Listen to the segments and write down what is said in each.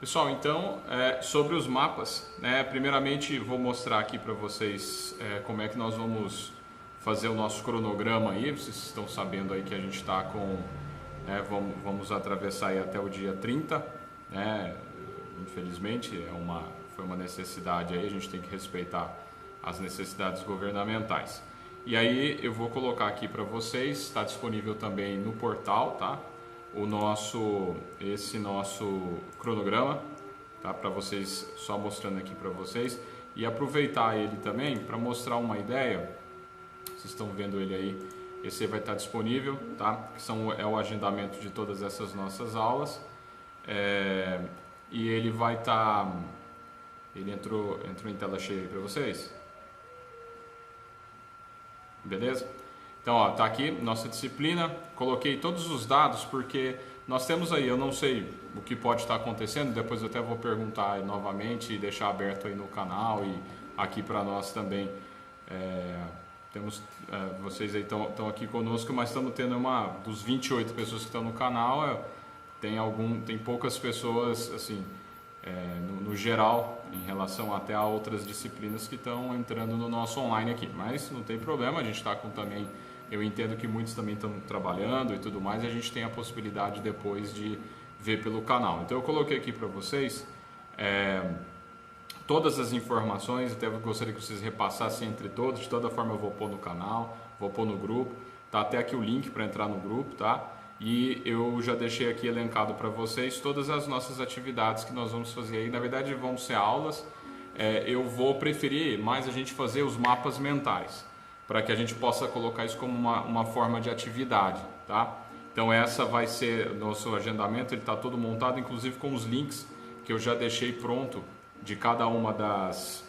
Pessoal, então, sobre os mapas, né, primeiramente vou mostrar aqui para vocês como é que nós vamos fazer o nosso cronograma aí. Vocês estão sabendo aí que a gente está com, vamos atravessar aí até o dia 30, né, infelizmente foi uma necessidade aí, a gente tem que respeitar as necessidades governamentais. E aí eu vou colocar aqui para vocês, está disponível também no portal, tá? Esse nosso cronograma, tá? Para vocês, só mostrando aqui para vocês e aproveitar ele também para mostrar uma ideia. Vocês estão vendo ele aí, esse vai estar disponível, tá? É o agendamento de todas essas nossas aulas, e ele vai estar, ele entrou em tela cheia aí para vocês, beleza? Então, ó, tá aqui nossa disciplina, coloquei todos os dados porque nós temos aí, eu não sei o que pode estar acontecendo, depois eu até vou perguntar novamente e deixar aberto aí no canal e aqui para nós também. Vocês aí estão aqui conosco, mas estamos tendo dos 28 pessoas que estão no canal, tem poucas pessoas, assim, no geral, em relação até a outras disciplinas que estão entrando no nosso online aqui, mas não tem problema, a gente está com também. Eu entendo que muitos também estão trabalhando e tudo mais, e a gente tem a possibilidade depois de ver pelo canal. Então eu coloquei aqui para vocês todas as informações, até gostaria que vocês repassassem entre todos. De toda forma eu vou pôr no canal, vou pôr no grupo, tá até aqui o link para entrar no grupo, tá? E eu já deixei aqui elencado para vocês todas as nossas atividades que nós vamos fazer aí. Na verdade vão ser aulas, eu vou preferir mais a gente fazer os mapas mentais, para que a gente possa colocar isso como uma forma de atividade, tá? Então essa vai ser o nosso agendamento, ele está todo montado, inclusive com os links que eu já deixei pronto de cada uma das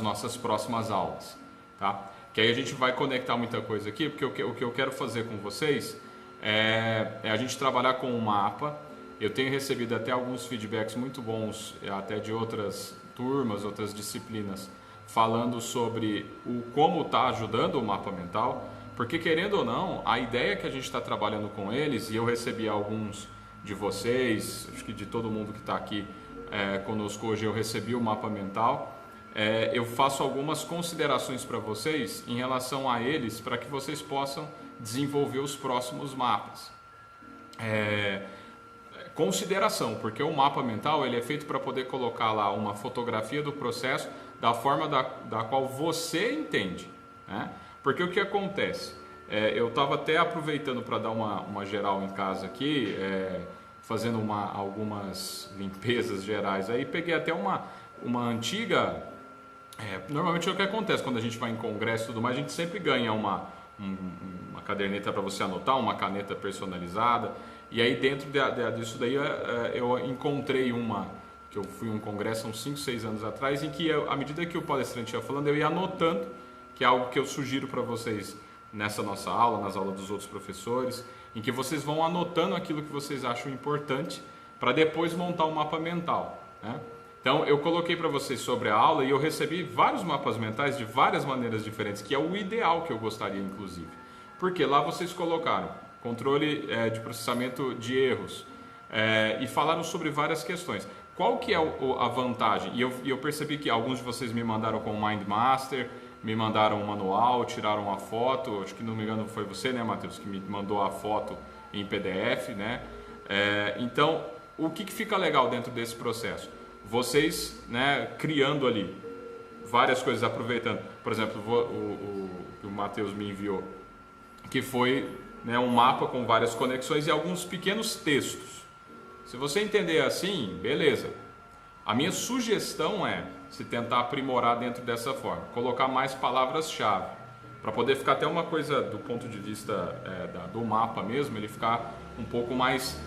nossas próximas aulas, tá? Que aí a gente vai conectar muita coisa aqui, porque o que eu quero fazer com vocês é a gente trabalhar com um mapa. Eu tenho recebido até alguns feedbacks muito bons, até de outras turmas, outras disciplinas, falando sobre como está ajudando o mapa mental, porque querendo ou não, a ideia que a gente está trabalhando com eles, e eu recebi alguns de vocês, acho que de todo mundo que está aqui conosco hoje, eu recebi o mapa mental, eu faço algumas considerações para vocês em relação a eles, para que vocês possam desenvolver os próximos mapas. Consideração, porque o mapa mental ele é feito para poder colocar lá uma fotografia do processo da forma da qual você entende, né? Porque o que acontece? Eu estava até aproveitando para dar uma geral em casa aqui, fazendo algumas limpezas gerais aí, peguei até uma antiga. Normalmente é o que acontece quando a gente vai em congresso e tudo mais, a gente sempre ganha uma caderneta para você anotar, uma caneta personalizada, e aí dentro disso daí eu encontrei que eu fui a um congresso há uns 5, 6 anos atrás, em que à medida que o palestrante ia falando, eu ia anotando, que é algo que eu sugiro para vocês nessa nossa aula, nas aulas dos outros professores, em que vocês vão anotando aquilo que vocês acham importante para depois montar um mapa mental, né? Então eu coloquei para vocês sobre a aula e eu recebi vários mapas mentais de várias maneiras diferentes, que é o ideal que eu gostaria inclusive, porque lá vocês colocaram controle de processamento de erros, e falaram sobre várias questões. Qual que é a vantagem? E eu percebi que alguns de vocês me mandaram com o Mind Master, me mandaram um manual, tiraram uma foto, acho que não me engano foi você, né, Matheus, que me mandou a foto em PDF, né? Então, o que fica legal dentro desse processo? Vocês, né, criando ali várias coisas, aproveitando, por exemplo, o Matheus me enviou, que foi, né, um mapa com várias conexões e alguns pequenos textos. Se você entender assim, beleza. A minha sugestão se tentar aprimorar dentro dessa forma, colocar mais palavras-chave, para poder ficar até uma coisa do ponto de vista do mapa mesmo, ele ficar um pouco mais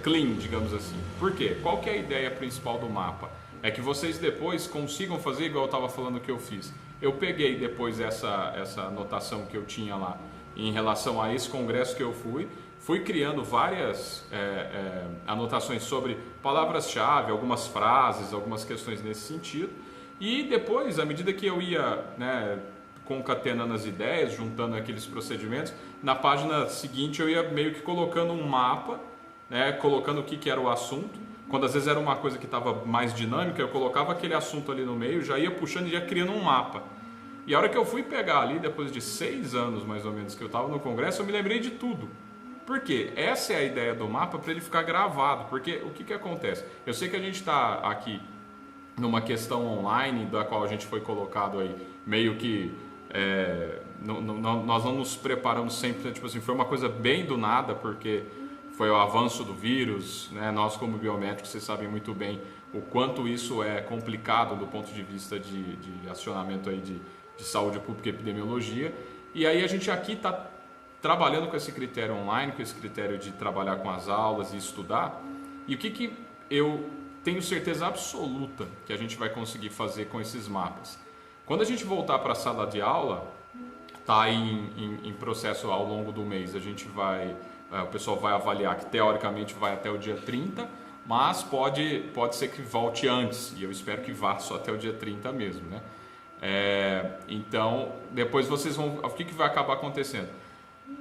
clean, digamos assim. Por quê? Qual que é a ideia principal do mapa? É que vocês depois consigam fazer igual eu estava falando que eu fiz. Eu peguei depois essa anotação que eu tinha lá em relação a esse congresso que eu fui criando várias anotações sobre palavras-chave, algumas frases, algumas questões nesse sentido. E depois, à medida que eu ia, né, concatenando as ideias, juntando aqueles procedimentos, na página seguinte eu ia meio que colocando um mapa, né, colocando o que era o assunto, quando às vezes era uma coisa que estava mais dinâmica, eu colocava aquele assunto ali no meio, já ia puxando e já criando um mapa. E a hora que eu fui pegar ali, depois de 6 anos mais ou menos que eu estava no congresso, eu me lembrei de tudo. Por quê? Essa é a ideia do mapa, para ele ficar gravado. Porque o que acontece? Eu sei que a gente está aqui numa questão online, da qual a gente foi colocado aí, meio que nós não nos preparamos sempre, tipo assim, foi uma coisa bem do nada, porque foi o avanço do vírus, né? Nós como biomédicos, vocês sabem muito bem o quanto isso é complicado do ponto de vista de acionamento aí de saúde pública e epidemiologia, e aí a gente aqui está trabalhando com esse critério online, com esse critério de trabalhar com as aulas e estudar, e o que eu tenho certeza absoluta que a gente vai conseguir fazer com esses mapas. Quando a gente voltar para a sala de aula, está em processo ao longo do mês, o pessoal vai avaliar que teoricamente vai até o dia 30, mas pode ser que volte antes, e eu espero que vá só até o dia 30 mesmo, né? Então, depois vocês vão... O que vai acabar acontecendo?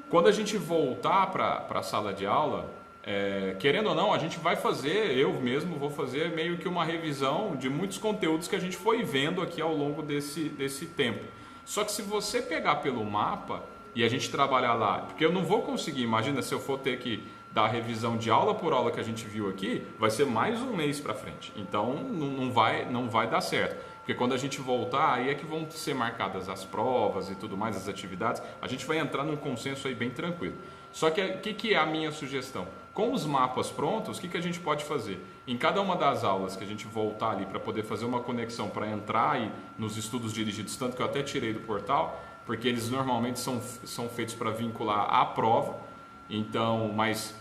Quando a gente voltar para a sala de aula, querendo ou não, a gente vai fazer, eu mesmo vou fazer meio que uma revisão de muitos conteúdos que a gente foi vendo aqui ao longo desse tempo. Só que se você pegar pelo mapa e a gente trabalhar lá, porque eu não vou conseguir, imagina se eu for ter que dar revisão de aula por aula que a gente viu aqui, vai ser mais um mês para frente. Então não vai dar certo. Porque quando a gente voltar, aí é que vão ser marcadas as provas e tudo mais, as atividades, a gente vai entrar num consenso aí bem tranquilo. Só que o que é a minha sugestão? Com os mapas prontos, o que a gente pode fazer? Em cada uma das aulas que a gente voltar ali para poder fazer uma conexão para entrar aí nos estudos dirigidos, tanto que eu até tirei do portal, porque eles normalmente são feitos para vincular à prova, então, mas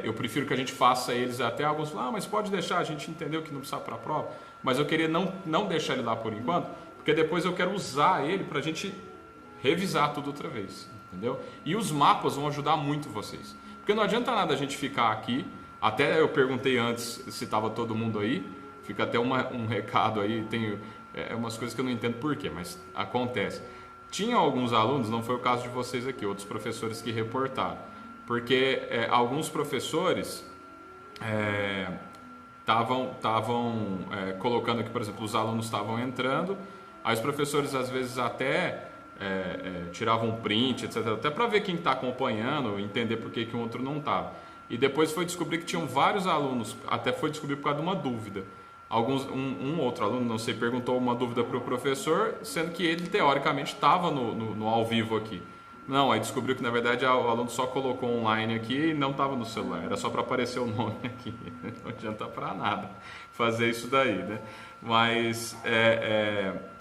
eu prefiro que a gente faça eles, até alguns falam, mas pode deixar, a gente entendeu que não precisa para a prova, mas eu queria não deixar ele lá por enquanto, porque depois eu quero usar ele para a gente revisar tudo outra vez, entendeu? E os mapas vão ajudar muito vocês, porque não adianta nada a gente ficar aqui, até eu perguntei antes se estava todo mundo aí, fica até um recado aí, tem umas coisas que eu não entendo por quê, mas acontece. Tinha alguns alunos, não foi o caso de vocês aqui, outros professores que reportaram, porque alguns professores estavam colocando aqui, por exemplo, os alunos estavam entrando, aí os professores às vezes até tiravam um print, etc., até para ver quem está acompanhando, entender por que o outro não estava. E depois foi descobrir que tinham vários alunos, até foi descobrir por causa de uma dúvida. Um outro aluno, não sei, perguntou uma dúvida para o professor, sendo que ele teoricamente estava no ao vivo aqui. Não, aí descobriu que na verdade o aluno só colocou online aqui e não estava no celular, era só para aparecer o nome aqui. Não adianta para nada fazer isso daí, né? Mas,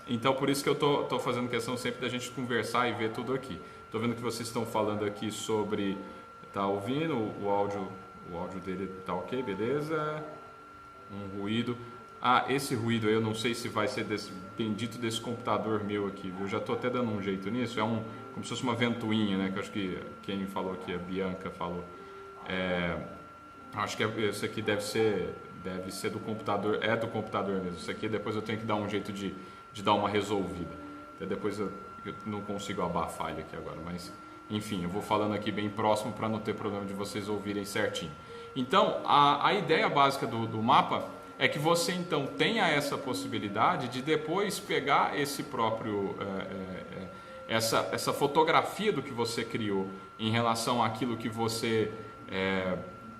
então por isso que eu tô fazendo questão sempre da gente conversar e ver tudo aqui. Estou vendo que vocês estão falando aqui sobre... Tá ouvindo? O áudio dele tá ok, beleza? Um ruído. Ah, esse ruído aí eu não sei se vai ser bendito desse computador meu aqui, viu? Eu já estou até dando um jeito nisso. Como se fosse uma ventoinha, né? Que eu acho que quem falou aqui, a Bianca falou. Acho que esse aqui deve ser do computador. É do computador mesmo. Isso aqui depois eu tenho que dar um jeito de dar uma resolvida. Até depois eu não consigo abafar ele aqui agora, mas... Enfim, eu vou falando aqui bem próximo para não ter problema de vocês ouvirem certinho. Então, a ideia básica do mapa é que você então tenha essa possibilidade de depois pegar esse próprio, essa fotografia do que você criou em relação àquilo que você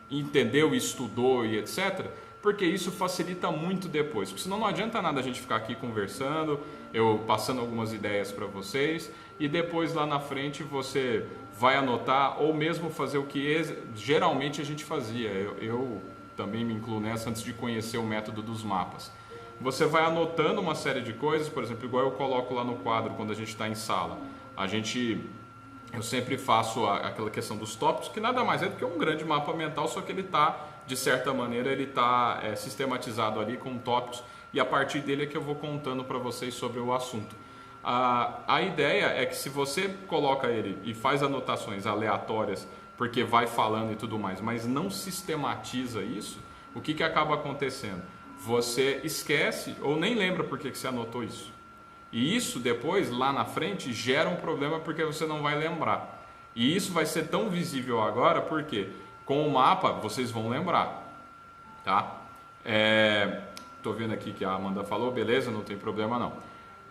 entendeu, estudou e etc., porque isso facilita muito depois, porque senão não adianta nada a gente ficar aqui conversando, eu passando algumas ideias para vocês, e depois lá na frente você vai anotar, ou mesmo fazer o que geralmente a gente fazia, eu também me incluo nessa antes de conhecer o método dos mapas. Você vai anotando uma série de coisas, por exemplo, igual eu coloco lá no quadro quando a gente está em sala, eu sempre faço aquela questão dos tópicos, que nada mais é do que um grande mapa mental, só que ele está, de certa maneira, ele está sistematizado ali com tópicos, e a partir dele é que eu vou contando para vocês sobre o assunto. A ideia é que se você coloca ele e faz anotações aleatórias, porque vai falando e tudo mais, mas não sistematiza isso, o que acaba acontecendo? Você esquece ou nem lembra por que você anotou isso. E isso depois, lá na frente, gera um problema porque você não vai lembrar. E isso vai ser tão visível agora porque com o mapa vocês vão lembrar. tá? Tô vendo aqui que a Amanda falou, beleza, não tem problema não.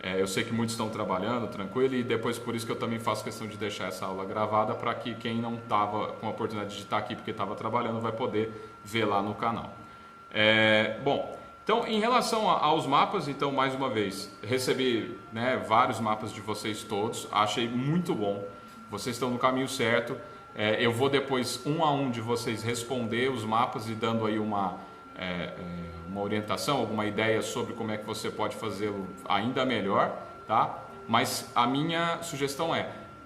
Eu sei que muitos estão trabalhando, tranquilo, e depois por isso que eu também faço questão de deixar essa aula gravada para que quem não estava com a oportunidade de estar aqui porque estava trabalhando vai poder ver lá no canal. Bom, então em relação aos mapas, então mais uma vez, recebi, né, vários mapas de vocês todos, achei muito bom, vocês estão no caminho certo. Eu vou depois um a um de vocês responder os mapas e dando aí uma orientação, alguma ideia sobre como é que você pode fazê-lo ainda melhor, tá? Mas a minha sugestão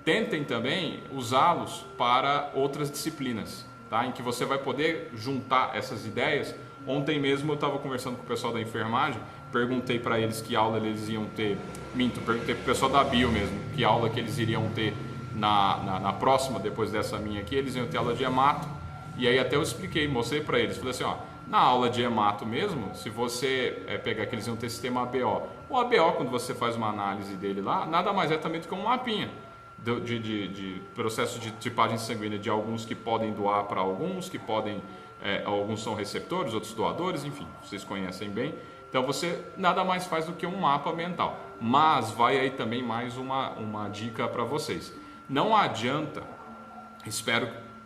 tentem também usá-los para outras disciplinas, tá? Em que você vai poder juntar essas ideias. Ontem mesmo eu estava conversando com o pessoal da enfermagem, perguntei para eles que aula eles iam ter, perguntei para o pessoal da bio mesmo, que aula que eles iriam ter na próxima, depois dessa minha aqui, eles iam ter aula de hemato, e aí até eu expliquei, mostrei para eles, falei assim, ó, na aula de hemato mesmo, se você pegar que eles iam ter sistema ABO, o ABO, quando você faz uma análise dele lá, nada mais é também do que um mapinha de processo de tipagem sanguínea de alguns que podem doar para alguns, que podem, alguns são receptores, outros doadores, enfim, vocês conhecem bem. Então você nada mais faz do que um mapa mental. Mas vai aí também mais uma dica para vocês. Não adianta,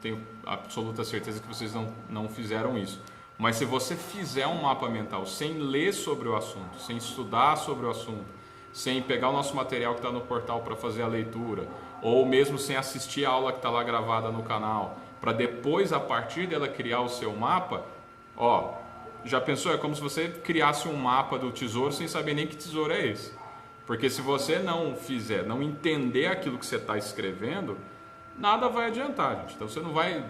tenho absoluta certeza que vocês não fizeram isso. Mas se você fizer um mapa mental sem ler sobre o assunto, sem estudar sobre o assunto, sem pegar o nosso material que está no portal para fazer a leitura, ou mesmo sem assistir a aula que está lá gravada no canal, para depois, a partir dela, criar o seu mapa, já pensou? É como se você criasse um mapa do tesouro sem saber nem que tesouro é esse. Porque se você não entender aquilo que você está escrevendo, nada vai adiantar, gente. Então você não vai,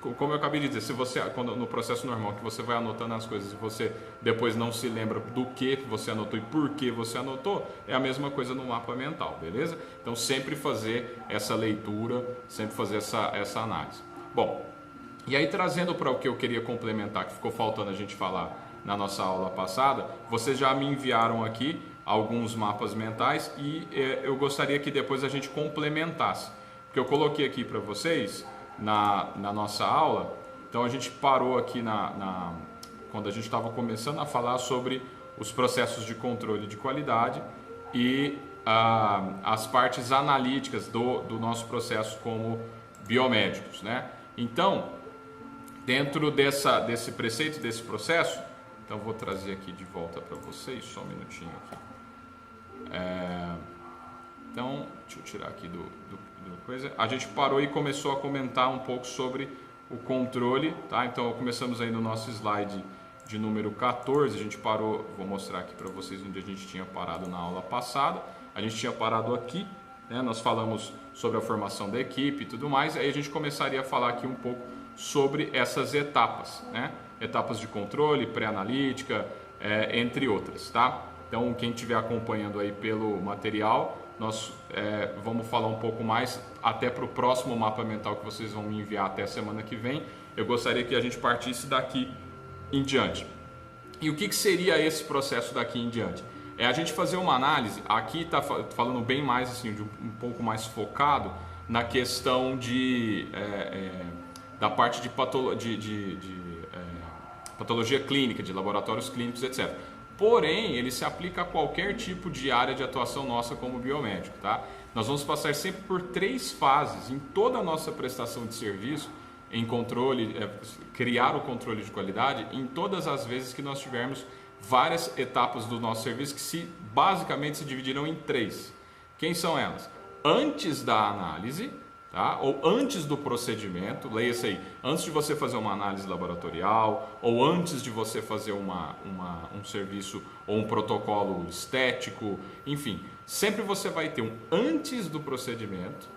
como eu acabei de dizer, se você, no processo normal, que você vai anotando as coisas e você depois não se lembra do que você anotou e por que você anotou, é a mesma coisa no mapa mental, beleza? Então sempre fazer essa leitura, sempre fazer essa análise. Bom, e aí trazendo para o que eu queria complementar, que ficou faltando a gente falar na nossa aula passada, vocês já me enviaram aqui alguns mapas mentais e eu gostaria que depois a gente complementasse. Que eu coloquei aqui para vocês na nossa aula. Então a gente parou aqui quando a gente estava começando a falar sobre os processos de controle de qualidade e as partes analíticas do nosso processo como biomédicos, né? Então, dentro desse preceito, desse processo, então vou trazer aqui de volta para vocês, só um minutinho aqui. Então, deixa eu tirar aqui do coisa. A gente parou e começou a comentar um pouco sobre o controle, tá? Então, começamos aí no nosso slide de número 14, a gente parou, vou mostrar aqui para vocês onde a gente tinha parado na aula passada. A gente tinha parado aqui, né? Nós falamos sobre a formação da equipe e tudo mais, aí a gente começaria a falar aqui um pouco sobre essas etapas, né? Etapas de controle, pré-analítica, entre outras, tá? Então, quem estiver acompanhando aí pelo material, nós vamos falar um pouco mais até para o próximo mapa mental que vocês vão me enviar até a semana que vem. Eu gostaria que a gente partisse daqui em diante. E o que seria esse processo daqui em diante? É a gente fazer uma análise, aqui está falando bem mais assim, um pouco mais focado na questão da parte de patologia clínica, de laboratórios clínicos, etc. Porém, ele se aplica a qualquer tipo de área de atuação nossa como biomédico, tá? Nós vamos passar sempre por 3 fases em toda a nossa prestação de serviço, em controle, criar o controle de qualidade, em todas as vezes que nós tivermos várias etapas do nosso serviço que basicamente se dividirão em 3. Quem são elas? Antes da análise, tá? Ou antes do procedimento, leia-se aí, antes de você fazer uma análise laboratorial, ou antes de você fazer um serviço ou um protocolo estético, enfim, sempre você vai ter um antes do procedimento,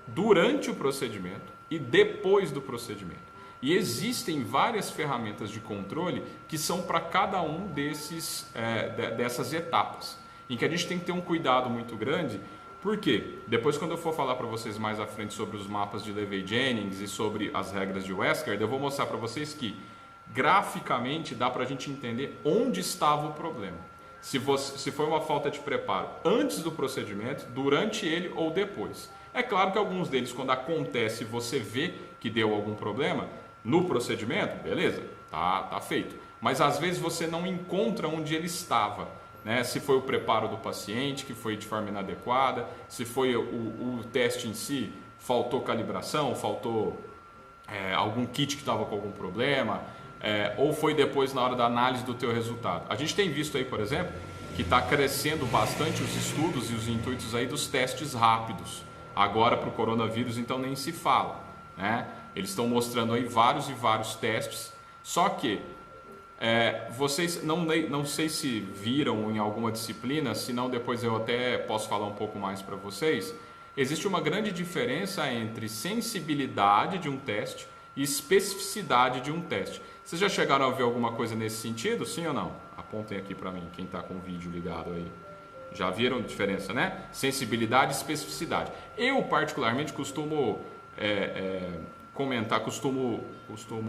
durante o procedimento e depois do procedimento. E existem várias ferramentas de controle que são para cada um dessas etapas, em que a gente tem que ter um cuidado muito grande. Por quê? Depois, quando eu for falar para vocês mais à frente sobre os mapas de Levey-Jennings e sobre as regras de Westcard, eu vou mostrar para vocês que graficamente dá para a gente entender onde estava o problema. Se foi uma falta de preparo antes do procedimento, durante ele ou depois. É claro que alguns deles, quando acontece, você vê que deu algum problema no procedimento, beleza, tá feito. mas às vezes você não encontra onde ele estava, né? Se foi o preparo do paciente que foi de forma inadequada, se foi o teste em si, faltou calibração, faltou algum kit que estava com algum problema, ou foi depois na hora da análise do teu resultado. A gente tem visto aí, por exemplo, que está crescendo bastante os estudos e os intuitos aí dos testes rápidos. Agora para o coronavírus, então nem se fala, né? Eles estão mostrando aí vários e vários testes, só que vocês não sei se viram em alguma disciplina, senão depois eu até posso falar um pouco mais para vocês. Existe uma grande diferença entre sensibilidade de um teste e especificidade de um teste. Vocês já chegaram a ver alguma coisa nesse sentido, sim ou não? Apontem aqui para mim, quem está com o vídeo ligado aí. Já viram a diferença, né? Sensibilidade e especificidade. Eu, particularmente, costumo comentar, costumo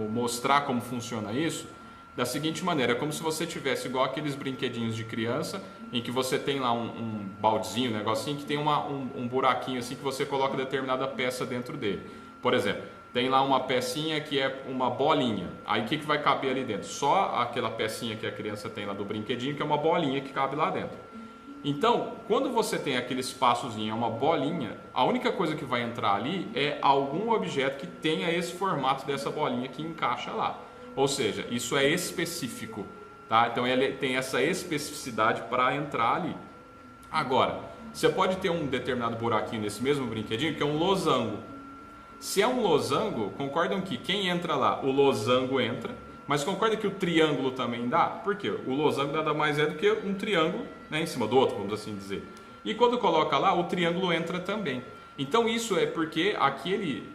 mostrar como funciona isso da seguinte maneira: é como se você tivesse igual aqueles brinquedinhos de criança, em que você tem lá um baldezinho, um negocinho, que tem um buraquinho assim que você coloca determinada peça dentro dele. Por exemplo, tem lá uma pecinha que é uma bolinha. Aí o que vai caber ali dentro? Só aquela pecinha que a criança tem lá do brinquedinho, que é uma bolinha que cabe lá dentro. Então, quando você tem aquele espaçozinho, é uma bolinha, a única coisa que vai entrar ali é algum objeto que tenha esse formato dessa bolinha que encaixa lá. Ou seja, isso é específico, tá? Então ele tem essa especificidade para entrar ali. Agora, você pode ter um determinado buraquinho nesse mesmo brinquedinho que é um losango. Se é um losango, concordam que quem entra lá, o losango entra, mas concorda que o triângulo também dá? Por quê? O losango nada mais é do que um triângulo, né, em cima do outro, vamos assim dizer. E quando coloca lá, o triângulo entra também. Então isso é porque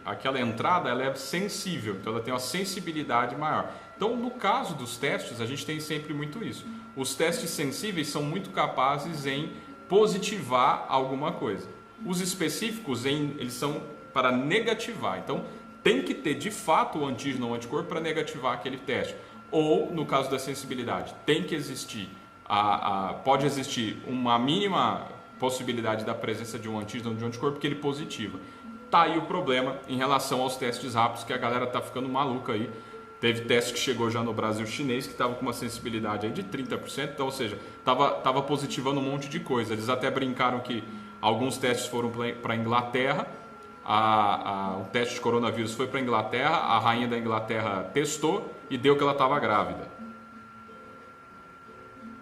aquela entrada ela é sensível, então ela tem uma sensibilidade maior. Então no caso dos testes a gente tem sempre muito isso. Os testes sensíveis são muito capazes em positivar alguma coisa. Os específicos eles são para negativar. Então tem que ter de fato o antígeno ou anticorpo para negativar aquele teste. Ou no caso da sensibilidade, tem que existir, pode existir uma mínima possibilidade da presença de um antígeno ou de um anticorpo que ele positiva. Tá aí o problema em relação aos testes rápidos, que a galera tá ficando maluca aí. Teve teste que chegou já no Brasil chinês que estava com uma sensibilidade aí de 30%, então, ou seja, tava positivando um monte de coisa. Eles até brincaram que alguns testes foram para a Inglaterra, o teste de coronavírus foi para a Inglaterra, a rainha da Inglaterra testou e deu que ela estava grávida.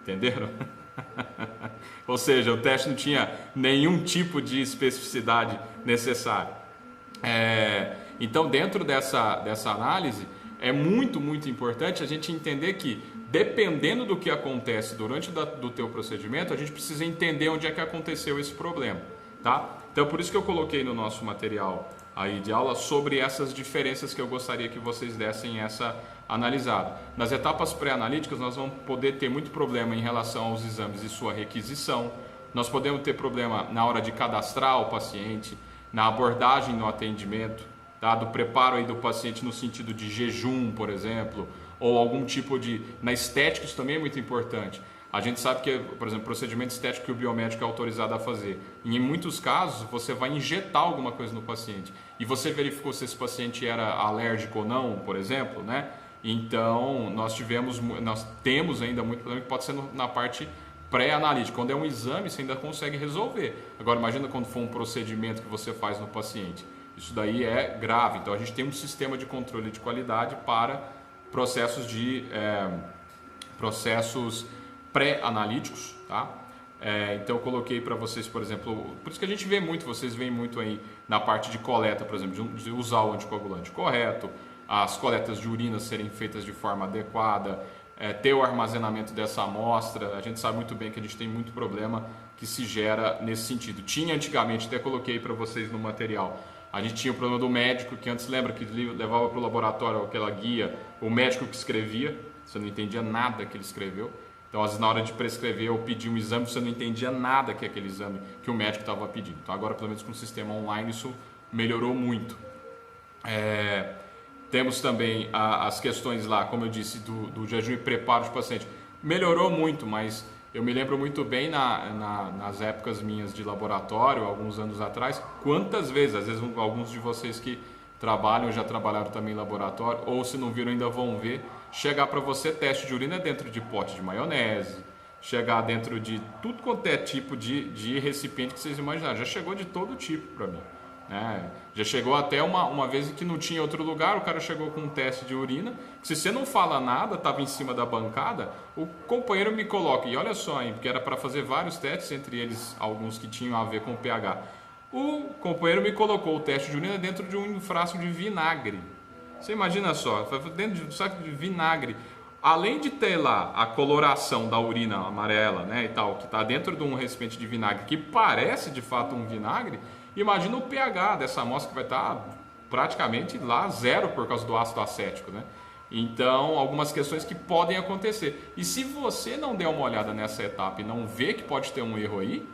Entenderam? Ou seja, o teste não tinha nenhum tipo de especificidade necessária. Então, dentro dessa análise, é muito, muito importante a gente entender que, dependendo do que acontece durante do teu procedimento, a gente precisa entender onde é que aconteceu esse problema, tá? Então, por isso que eu coloquei no nosso material aí de aula sobre essas diferenças que eu gostaria que vocês dessem essa analisada. Nas etapas pré-analíticas, nós vamos poder ter muito problema em relação aos exames e sua requisição. Nós podemos ter problema na hora de cadastrar o paciente, na abordagem no atendimento, tá? Do preparo aí do paciente no sentido de jejum, por exemplo, ou algum tipo de... Na estética, isso também é muito importante. A gente sabe que, por exemplo, procedimento estético que o biomédico é autorizado a fazer. E em muitos casos, você vai injetar alguma coisa no paciente. E você verificou se esse paciente era alérgico ou não, por exemplo, né? Então, nós temos ainda muito problema que pode ser na parte pré-analítica. Quando é um exame, você ainda consegue resolver. Agora, imagina quando for um procedimento que você faz no paciente. Isso daí é grave. Então, a gente tem um sistema de controle de qualidade para processos pré-analíticos, tá? Então eu coloquei para vocês, por exemplo, por isso que a gente vê muito, vocês veem muito aí na parte de coleta, por exemplo, de usar o anticoagulante correto, as coletas de urina serem feitas de forma adequada, ter o armazenamento dessa amostra. A gente sabe muito bem que a gente tem muito problema que se gera nesse sentido. Tinha antigamente, até coloquei para vocês no material, a gente tinha o problema do médico, que antes lembra que levava para o laboratório aquela guia, o médico que escrevia, você não entendia nada que ele escreveu. Então, às vezes, na hora de prescrever ou pedir um exame, você não entendia nada que é aquele exame que o médico estava pedindo. Então, agora, pelo menos com o sistema online, isso melhorou muito. Temos também as questões lá, como eu disse, do jejum e preparo de paciente. Melhorou muito, mas eu me lembro muito bem nas épocas minhas de laboratório, alguns anos atrás, quantas vezes, às vezes alguns de vocês que trabalham, já trabalharam também em laboratório, ou se não viram ainda vão ver, chegar para você teste de urina dentro de pote de maionese, chegar dentro de tudo quanto é tipo de recipiente que vocês imaginaram. Já chegou de todo tipo para mim. Já chegou até uma vez que não tinha outro lugar, o cara chegou com um teste de urina, que se você não fala nada, estava em cima da bancada, o companheiro me coloca, e olha só, hein, porque era para fazer vários testes, entre eles alguns que tinham a ver com o pH. O companheiro me colocou o teste de urina dentro de um frasco de vinagre. Você imagina só, dentro de um saco de vinagre. Além de ter lá a coloração da urina amarela, né, e tal, que está dentro de um recipiente de vinagre, que parece de fato um vinagre, imagina o pH dessa amostra que vai estar praticamente lá zero por causa do ácido acético, né? Então, algumas questões que podem acontecer. E se você não der uma olhada nessa etapa e não vê que pode ter um erro aí,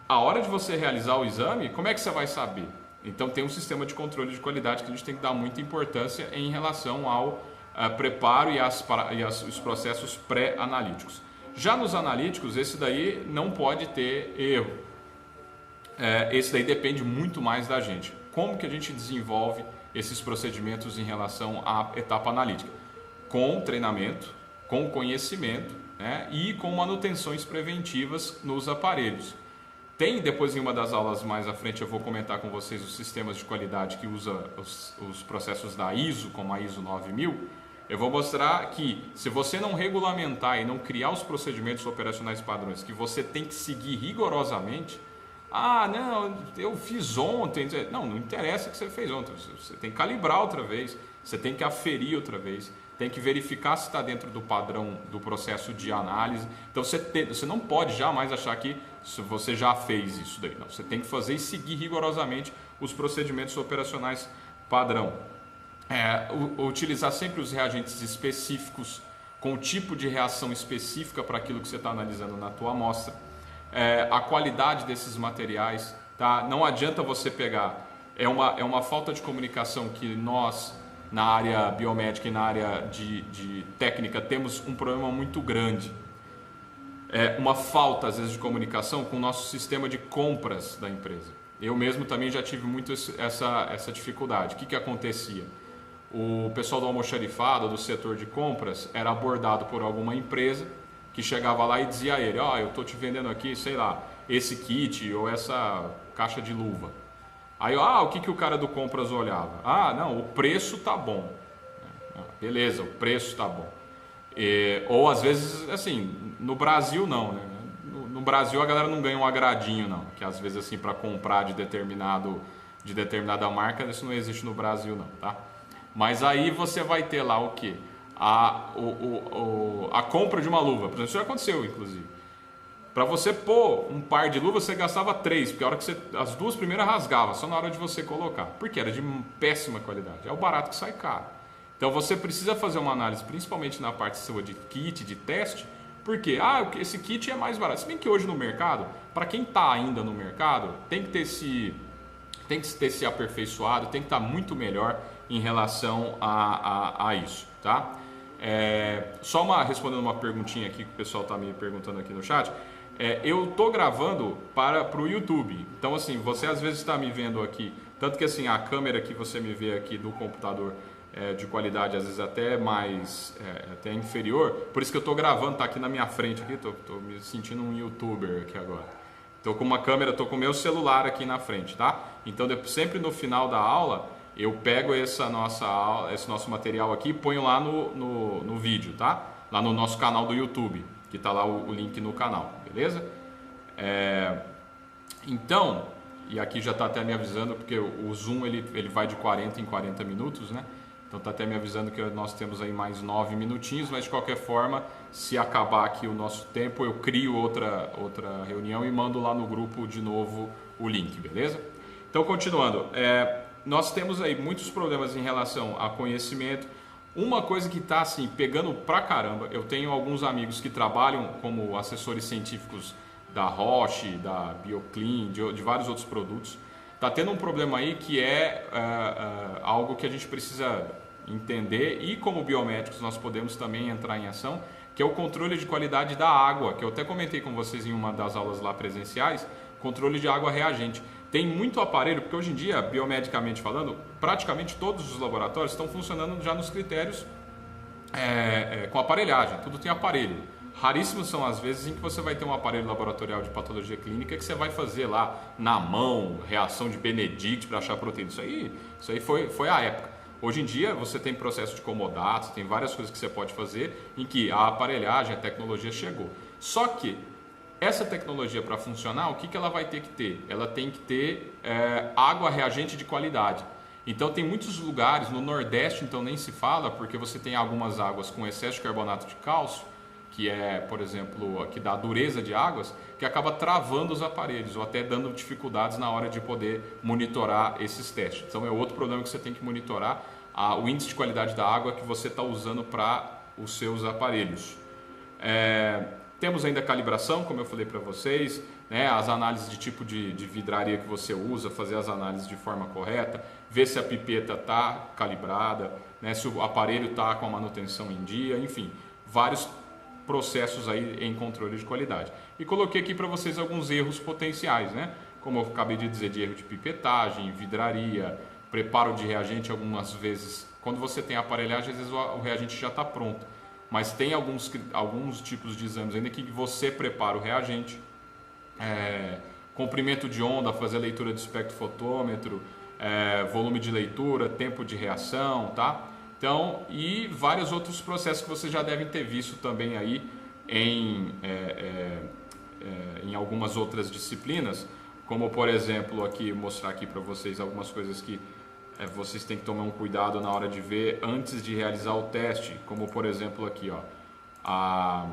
a hora de você realizar o exame, como é que você vai saber? Então, tem um sistema de controle de qualidade que a gente tem que dar muita importância em relação ao preparo e os processos pré-analíticos. Já nos analíticos, esse daí não pode ter erro. Esse daí depende muito mais da gente. Como que a gente desenvolve esses procedimentos em relação à etapa analítica? Com treinamento, com conhecimento, né, e com manutenções preventivas nos aparelhos. Tem, depois em uma das aulas mais à frente, eu vou comentar com vocês os sistemas de qualidade que usa os processos da ISO, como a ISO 9000. Eu vou mostrar que se você não regulamentar e não criar os procedimentos operacionais padrões que você tem que seguir rigorosamente, não, eu fiz ontem. Não interessa o que você fez ontem. Você tem que calibrar outra vez, você tem que aferir outra vez, tem que verificar se está dentro do padrão do processo de análise. Então você não pode jamais achar que você já fez isso daí. Não, você tem que fazer e seguir rigorosamente os procedimentos operacionais padrão. Utilizar sempre os reagentes específicos com o tipo de reação específica para aquilo que você está analisando na tua amostra. A qualidade desses materiais, tá? Não adianta você pegar, é uma falta de comunicação que nós na área biomédica e na área de técnica temos um problema muito grande. Uma falta às vezes de comunicação com o nosso sistema de compras da empresa. Eu mesmo também já tive muito essa dificuldade. O que acontecia? O pessoal do almoxarifado, do setor de compras, era abordado por alguma empresa que chegava lá e dizia a ele: eu estou te vendendo aqui, sei lá, esse kit ou essa caixa de luva. Aí, o que o cara do compras olhava? Não, o preço tá bom. Beleza, o preço tá bom. Ou às vezes, assim, no Brasil não, né? No Brasil a galera não ganha um agradinho, não. Que às vezes, assim, para comprar de determinada marca, isso não existe no Brasil, não, tá? Mas aí você vai ter lá o quê? A compra de uma luva. Por exemplo, isso já aconteceu, inclusive. Para você pôr um par de luvas, você gastava 3, porque a hora que as duas primeiras rasgava, só na hora de você colocar. Porque era de péssima qualidade. É o barato que sai caro. Então você precisa fazer uma análise, principalmente na parte sua de kit, de teste, porque esse kit é mais barato. Se bem que hoje no mercado, para quem está ainda no mercado, tem que ter se aperfeiçoado, tem que estar muito melhor em relação a isso, tá? Respondendo uma perguntinha aqui que o pessoal está me perguntando aqui no chat. Eu estou gravando para o YouTube, então assim, você às vezes está me vendo aqui, tanto que assim, a câmera que você me vê aqui do computador de qualidade às vezes até até inferior, por isso que eu estou gravando, está aqui na minha frente, estou me sentindo um youtuber aqui agora. Estou com uma câmera, estou com o meu celular aqui na frente, tá? Então sempre no final da aula eu pego esse nosso material aqui e ponho lá no vídeo, tá? Lá no nosso canal do YouTube, que está lá o link no canal, beleza? Então, e aqui já está até me avisando, porque o Zoom ele vai de 40 em 40 minutos, né? Então está até me avisando que nós temos aí mais 9 minutinhos, mas de qualquer forma, se acabar aqui o nosso tempo, eu crio outra reunião e mando lá no grupo de novo o link, beleza? Então, continuando, nós temos aí muitos problemas em relação a conhecimento. Uma coisa que está assim, pegando pra caramba, eu tenho alguns amigos que trabalham como assessores científicos da Roche, da BioClean, de vários outros produtos. Está tendo um problema aí que algo que a gente precisa entender, e como biomédicos nós podemos também entrar em ação, que é o controle de qualidade da água, que eu até comentei com vocês em uma das aulas lá presenciais, controle de água reagente. Tem muito aparelho, porque hoje em dia, biomedicamente falando, praticamente todos os laboratórios estão funcionando já nos critérios com aparelhagem, tudo tem aparelho. Raríssimos são as vezes em que você vai ter um aparelho laboratorial de patologia clínica que você vai fazer lá na mão, reação de Benedict para achar proteína. Isso aí foi a época. Hoje em dia você tem processo de comodato, tem várias coisas que você pode fazer em que a aparelhagem, a tecnologia chegou. Só que essa tecnologia para funcionar, o que ela vai ter que ter? Ela tem que ter água reagente de qualidade. Então tem muitos lugares, no Nordeste então nem se fala, porque você tem algumas águas com excesso de carbonato de cálcio, que é, por exemplo, que dá dureza de águas, que acaba travando os aparelhos ou até dando dificuldades na hora de poder monitorar esses testes. Então é outro problema que você tem que monitorar, o índice de qualidade da água que você está usando para os seus aparelhos. Temos ainda a calibração, como eu falei para vocês, né, as análises de tipo de vidraria que você usa, fazer as análises de forma correta, ver se a pipeta está calibrada, né, se o aparelho está com a manutenção em dia, enfim, vários processos aí em controle de qualidade. E coloquei aqui para vocês alguns erros potenciais, né? Como eu acabei de dizer, de erro de pipetagem, vidraria, preparo de reagente. Algumas vezes, quando você tem aparelhagem, às vezes o reagente já está pronto, mas tem alguns tipos de exames ainda que você prepara o reagente, comprimento de onda, fazer leitura de espectrofotômetro, volume de leitura, tempo de reação, tá? Então, e vários outros processos que vocês já devem ter visto também aí em algumas outras disciplinas, como por exemplo, aqui mostrar aqui para vocês algumas coisas que vocês têm que tomar um cuidado na hora de ver antes de realizar o teste, como por exemplo aqui, ó,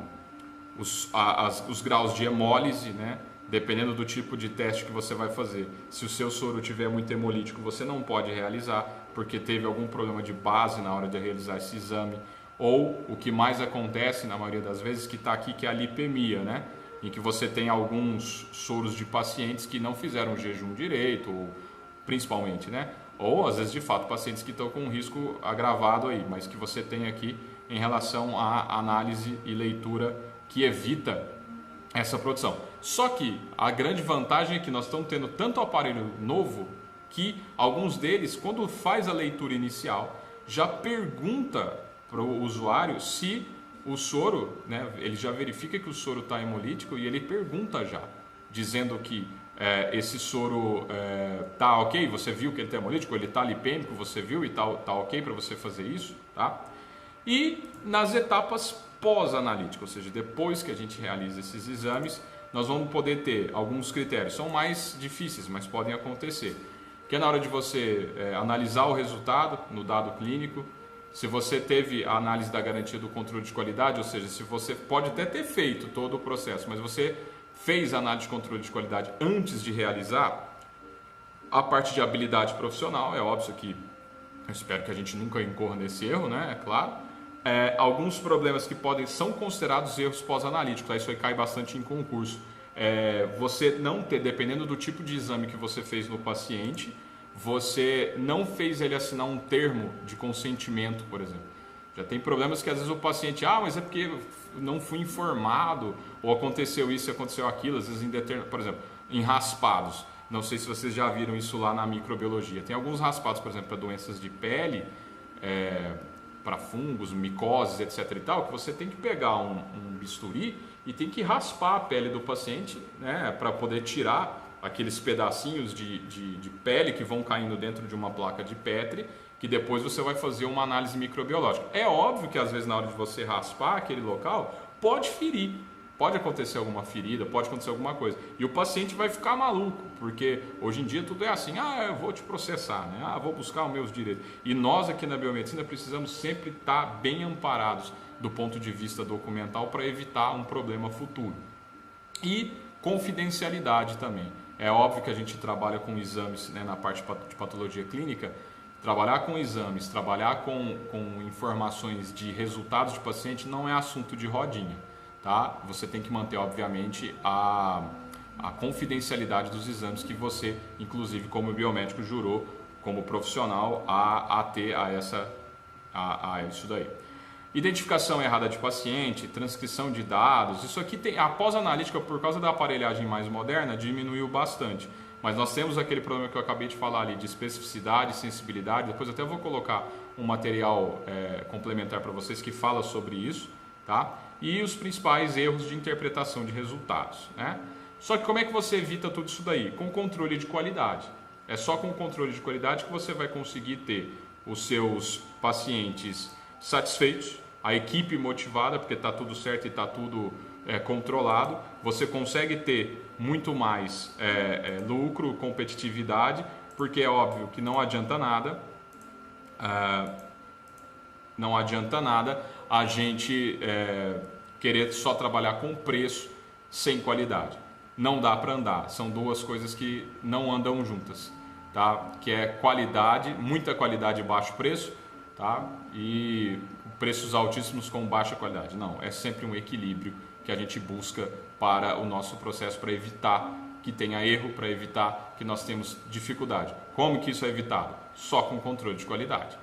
os graus de hemólise, né? Dependendo do tipo de teste que você vai fazer. Se o seu soro tiver muito hemolítico, você não pode realizar, porque teve algum problema de base na hora de realizar esse exame. Ou o que mais acontece, na maioria das vezes, que está aqui, que é a lipemia, né? Em que você tem alguns soros de pacientes que não fizeram o jejum direito, ou, principalmente, né? Ou, às vezes, de fato, pacientes que estão com um risco agravado aí, mas que você tem aqui em relação à análise e leitura que evita essa produção. Só que a grande vantagem é que nós estamos tendo tanto aparelho novo que alguns deles, quando faz a leitura inicial, já pergunta para o usuário se o soro, né, ele já verifica que o soro está hemolítico e ele pergunta já, dizendo que esse soro está ok, você viu que ele está hemolítico, ele está lipêmico, você viu e está ok para você fazer isso, tá? E nas etapas pós-analítica, ou seja, depois que a gente realiza esses exames, nós vamos poder ter alguns critérios. São mais difíceis, mas podem acontecer. Que é na hora de você analisar o resultado no dado clínico, se você teve a análise da garantia do controle de qualidade, ou seja, se você pode até ter feito todo o processo, mas você fez a análise de controle de qualidade antes de realizar, a parte de habilidade profissional, é óbvio que eu espero que a gente nunca incorra nesse erro, né? É claro. Alguns problemas que são considerados erros pós-analíticos, tá? Isso aí cai bastante em concurso. Você não ter, dependendo do tipo de exame que você fez no paciente, você não fez ele assinar um termo de consentimento, por exemplo. Já tem problemas que às vezes o paciente, mas é porque não fui informado, ou aconteceu isso e aconteceu aquilo, às vezes por exemplo, em raspados. Não sei se vocês já viram isso lá na microbiologia. Tem alguns raspados, por exemplo, para doenças de pele, para fungos, micoses, etc. e tal, que você tem que pegar um bisturi e tem que raspar a pele do paciente, né, para poder tirar aqueles pedacinhos de pele que vão caindo dentro de uma placa de Petri, que depois você vai fazer uma análise microbiológica. É óbvio que às vezes na hora de você raspar aquele local, pode ferir. Pode acontecer alguma ferida, pode acontecer alguma coisa. E o paciente vai ficar maluco, porque hoje em dia tudo é assim, eu vou te processar, né? Vou buscar os meus direitos. E nós aqui na biomedicina precisamos sempre estar bem amparados do ponto de vista documental para evitar um problema futuro. E confidencialidade também. É óbvio que a gente trabalha com exames, né, na parte de patologia clínica, trabalhar com exames, trabalhar com informações de resultados de paciente não é assunto de rodinha. Tá? Você tem que manter, obviamente, a confidencialidade dos exames que você, inclusive como biomédico, jurou como profissional a ter isso daí. Identificação errada de paciente, transcrição de dados, isso aqui tem, a pós-analítica, por causa da aparelhagem mais moderna, diminuiu bastante. Mas nós temos aquele problema que eu acabei de falar ali, de especificidade, sensibilidade. Depois até vou colocar um material complementar para vocês que fala sobre isso, tá? E os principais erros de interpretação de resultados, né? Só que como é que você evita tudo isso daí? Com controle de qualidade. É só com o controle de qualidade que você vai conseguir ter os seus pacientes satisfeitos, a equipe motivada, porque está tudo certo e está tudo controlado. Você consegue ter muito mais lucro, competitividade, porque é óbvio que não adianta nada, a gente querer só trabalhar com preço sem qualidade. Não dá para andar, são duas coisas que não andam juntas, tá? Que é qualidade, muita qualidade e baixo preço, tá? E preços altíssimos com baixa qualidade. Não, é sempre um equilíbrio que a gente busca para o nosso processo, para evitar que tenha erro, para evitar que nós temos dificuldade. Como que isso é evitado? Só com controle de qualidade.